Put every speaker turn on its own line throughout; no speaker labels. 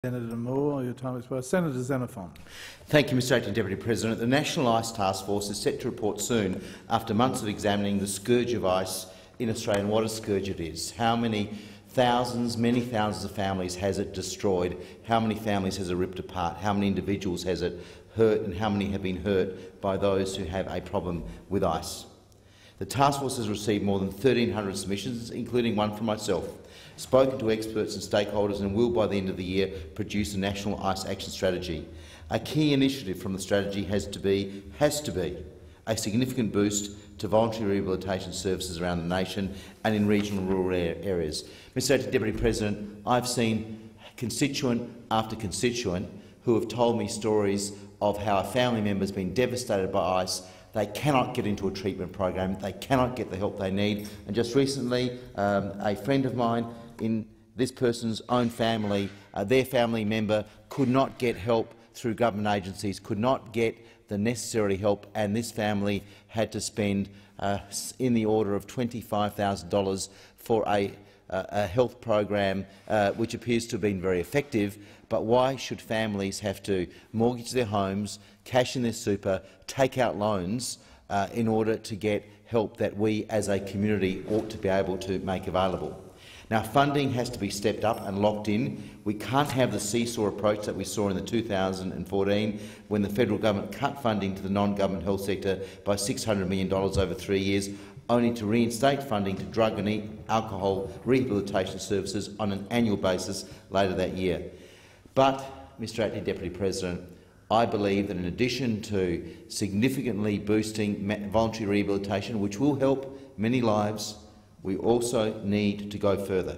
Senator Moore, your time expires. Senator Xenophon.
Thank you, Mr Acting Deputy President. The National Ice Task Force is set to report soon, after months of examining the scourge of ice in Australia and what a scourge it is. How many thousands, many thousands of families has it destroyed? How many families has it ripped apart? How many individuals has it hurt, and how many have been hurt by those who have a problem with ice? The task force has received more than 1,300 submissions, including one from myself, spoken to experts and stakeholders, and will, by the end of the year, produce a national ice action strategy. A key initiative from the strategy has to be a significant boost to voluntary rehabilitation services around the nation and in regional and rural areas. Mr Deputy President, I've seen constituent after constituent who have told me stories of how a family member has been devastated by ice. They cannot get into a treatment program, they cannot get the help they need. And just recently, a friend of mine in this person's own family, their family member could not get help through government agencies, could not get the necessary help, and this family had to spend in the order of $25,000 for a health program which appears to have been very effective. But why should families have to mortgage their homes, cash in their super, take out loans in order to get help that we as a community ought to be able to make available? Now, funding has to be stepped up and locked in. We can't have the seesaw approach that we saw in the 2014 when the federal government cut funding to the non-government health sector by $600 million over 3 years, only to reinstate funding to drug and alcohol rehabilitation services on an annual basis later that year. But, Mr Acting Deputy President, I believe that in addition to significantly boosting voluntary rehabilitation, which will help many lives, we also need to go further.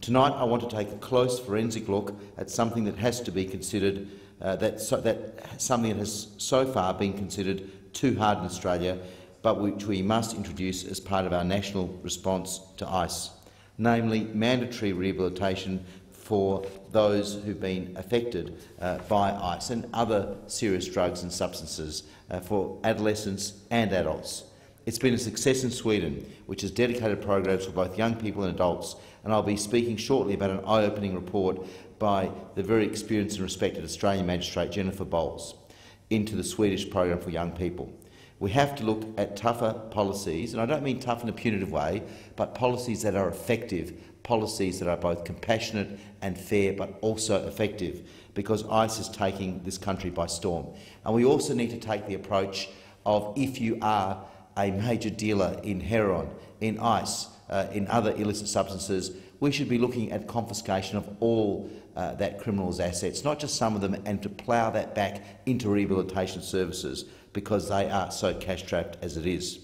Tonight I want to take a close forensic look at something that has to be considered, something that has so far been considered too hard in Australia, but which we must introduce as part of our national response to ice, namely mandatory rehabilitation for those who've been affected by ice and other serious drugs and substances for adolescents and adults. It's been a success in Sweden, which has dedicated programs for both young people and adults, and I'll be speaking shortly about an eye-opening report by the very experienced and respected Australian magistrate Jennifer Bowles into the Swedish program for young people. We have to look at tougher policies, and I don't mean tough in a punitive way, but policies that are effective, policies that are both compassionate and fair, but also effective, because ice is taking this country by storm. And we also need to take the approach of, if you are a major dealer in heroin, in ice, in other illicit substances, we should be looking at confiscation of all that criminal's assets, not just some of them, and to plough that back into rehabilitation services, because they are so cash-strapped as it is.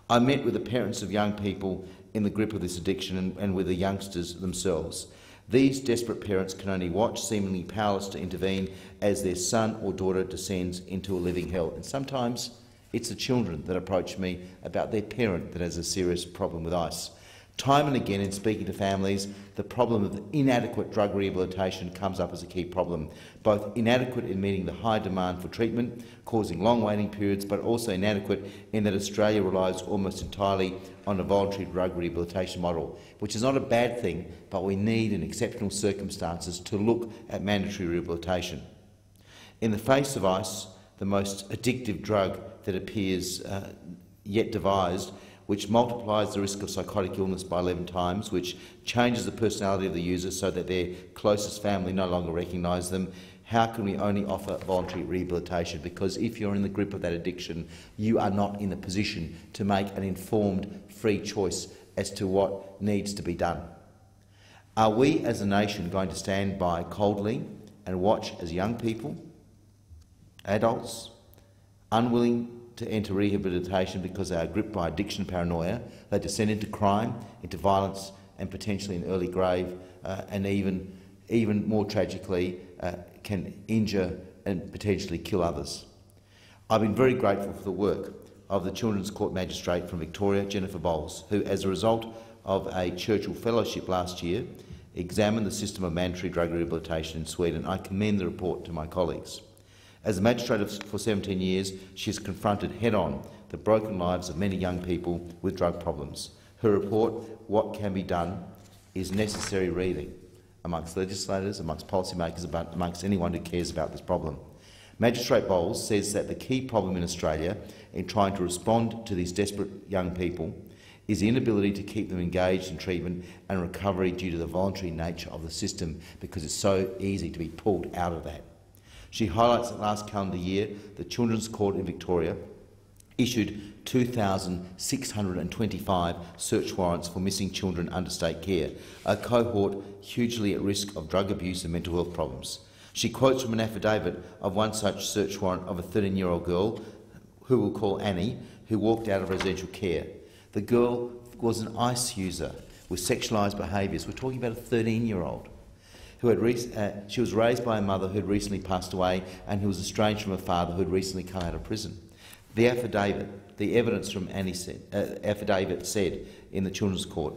I met with the parents of young people in the grip of this addiction and with the youngsters themselves. These desperate parents can only watch, seemingly powerless to intervene, as their son or daughter descends into a living hell. And sometimes it's the children that approach me about their parent that has a serious problem with ice. Time and again, in speaking to families, the problem of inadequate drug rehabilitation comes up as a key problem, both inadequate in meeting the high demand for treatment, causing long waiting periods, but also inadequate in that Australia relies almost entirely on a voluntary drug rehabilitation model, which is not a bad thing, but we need, in exceptional circumstances, to look at mandatory rehabilitation. In the face of ice, the most addictive drug that appears yet devised, which multiplies the risk of psychotic illness by 11 times, which changes the personality of the user so that their closest family no longer recognise them. How can we only offer voluntary rehabilitation? Because if you're in the grip of that addiction, you are not in the position to make an informed, free choice as to what needs to be done. Are we as a nation going to stand by coldly and watch as young people, adults, unwilling to enter rehabilitation because they are gripped by addiction paranoia, they descend into crime, into violence, and potentially an early grave, and even more tragically, can injure and potentially kill others? I've been very grateful for the work of the Children's Court Magistrate from Victoria, Jennifer Bowles, who, as a result of a Churchill Fellowship last year, examined the system of mandatory drug rehabilitation in Sweden. I commend the report to my colleagues. As a magistrate for 17 years, she has confronted head-on the broken lives of many young people with drug problems. Her report, What Can Be Done, is necessary reading. amongst legislators, amongst policymakers, amongst anyone who cares about this problem. Magistrate Bowles says that the key problem in Australia in trying to respond to these desperate young people is the inability to keep them engaged in treatment and recovery due to the voluntary nature of the system, because it's so easy to be pulled out of that. She highlights that last calendar year the Children's Court in Victoria issued 2,625 search warrants for missing children under state care, a cohort hugely at risk of drug abuse and mental health problems. She quotes from an affidavit of one such search warrant of a 13-year-old girl, who we'll call Annie, who walked out of residential care. The girl was an ice user with sexualised behaviours. We're talking about a 13-year-old. She was raised by a mother who had recently passed away and who was estranged from her father, who had recently come out of prison. The evidence from Annie's affidavit said in the Children's Court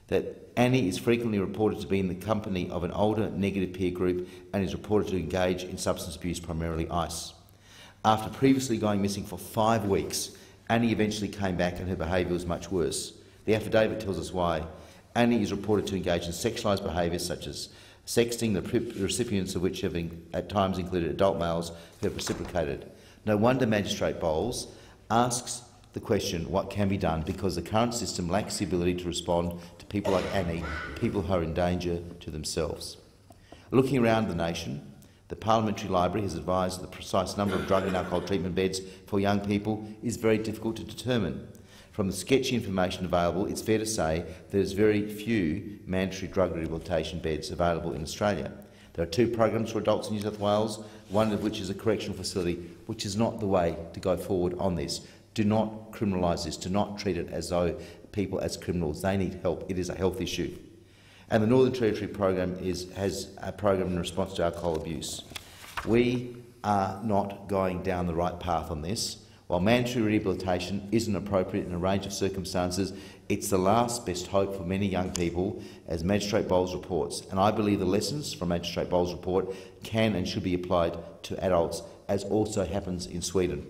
that Annie is frequently reported to be in the company of an older negative peer group and is reported to engage in substance abuse, primarily ice. After previously going missing for 5 weeks, Annie eventually came back and her behaviour was much worse. The affidavit tells us why. Annie is reported to engage in sexualised behaviours such as sexting, the recipients of which have at times included adult males who have reciprocated. No wonder Magistrate Bowles asks the question, what can be done, because the current system lacks the ability to respond to people like Annie, people who are in danger to themselves. Looking around the nation, the Parliamentary Library has advised the precise number of drug and alcohol treatment beds for young people is very difficult to determine. From the sketchy information available, it's fair to say there's very few mandatory drug rehabilitation beds available in Australia. There are 2 programs for adults in New South Wales, one of which is a correctional facility, which is not the way to go forward on this. Do not criminalise this. Do not treat it as though people as criminals. They need help. It is a health issue. And the Northern Territory program has a program in response to alcohol abuse. We are not going down the right path on this. While mandatory rehabilitation isn't appropriate in a range of circumstances, it's the last best hope for many young people, as Magistrate Bowles reports. And I believe the lessons from Magistrate Bowles' report can and should be applied to adults, as also happens in Sweden.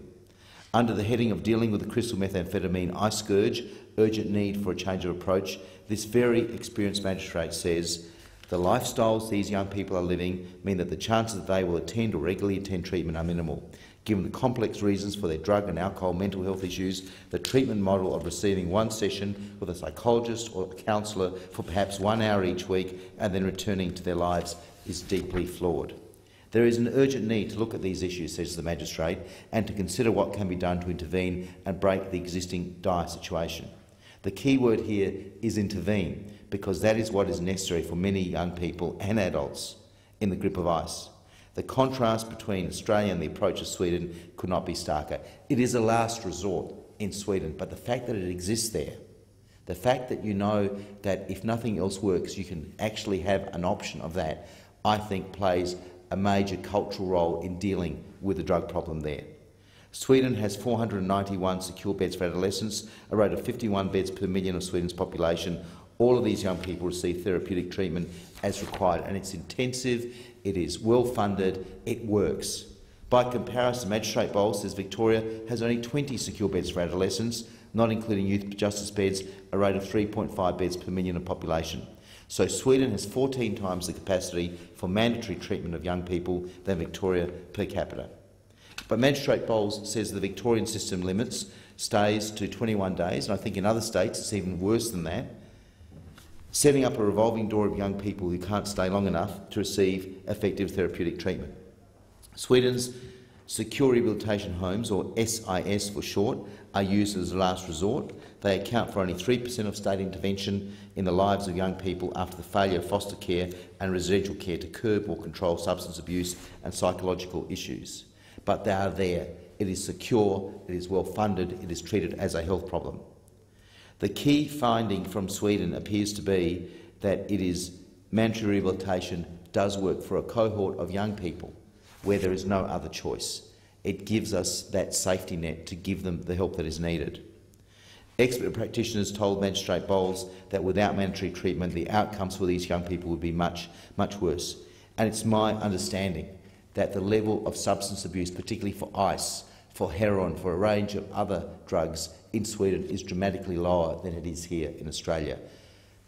Under the heading of dealing with the crystal methamphetamine ice scourge, urgent need for a change of approach, this very experienced magistrate says the lifestyles these young people are living mean that the chances that they will attend or regularly attend treatment are minimal. Given the complex reasons for their drug and alcohol mental health issues, the treatment model of receiving 1 session with a psychologist or a counsellor for perhaps 1 hour each week and then returning to their lives is deeply flawed. There is an urgent need to look at these issues, says the magistrate, and to consider what can be done to intervene and break the existing dire situation. The key word here is intervene, because that is what is necessary for many young people and adults in the grip of ice. The contrast between Australia and the approach of Sweden could not be starker. It is a last resort in Sweden, but the fact that it exists there, the fact that you know that if nothing else works, you can actually have an option of that, I think plays a major cultural role in dealing with the drug problem there. Sweden has 491 secure beds for adolescents, a rate of 51 beds per million of Sweden's population. All of these young people receive therapeutic treatment as required, and it's intensive, it is well funded, it works. By comparison, Magistrate Bowles says Victoria has only 20 secure beds for adolescents, not including youth justice beds, a rate of 3.5 beds per million of population. So Sweden has 14 times the capacity for mandatory treatment of young people than Victoria per capita. But Magistrate Bowles says the Victorian system limits stays to 21 days, and I think in other states it's even worse than that, setting up a revolving door of young people who can't stay long enough to receive effective therapeutic treatment. Sweden's secure rehabilitation homes, or SIS for short, are used as a last resort. They account for only 3% of state intervention in the lives of young people after the failure of foster care and residential care to curb or control substance abuse and psychological issues. But they are there. It is secure, it is well funded, it is treated as a health problem. The key finding from Sweden appears to be that it is mandatory rehabilitation does work for a cohort of young people where there is no other choice. It gives us that safety net to give them the help that is needed. Expert practitioners told Magistrate Bowles that without mandatory treatment, the outcomes for these young people would be much, much worse. And it's my understanding that the level of substance abuse, particularly for ice, for heroin, for a range of other drugs in Sweden, is dramatically lower than it is here in Australia.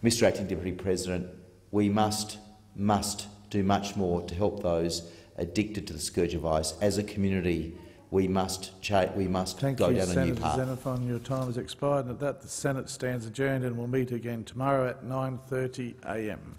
Mr Acting Deputy President, we must must do much more to help those addicted to the scourge of vice. As a community, we must go down a new
Senator
path.
Xenophon. Your time has expired, and at that the Senate stands adjourned and will meet again tomorrow at 9:30 a.m.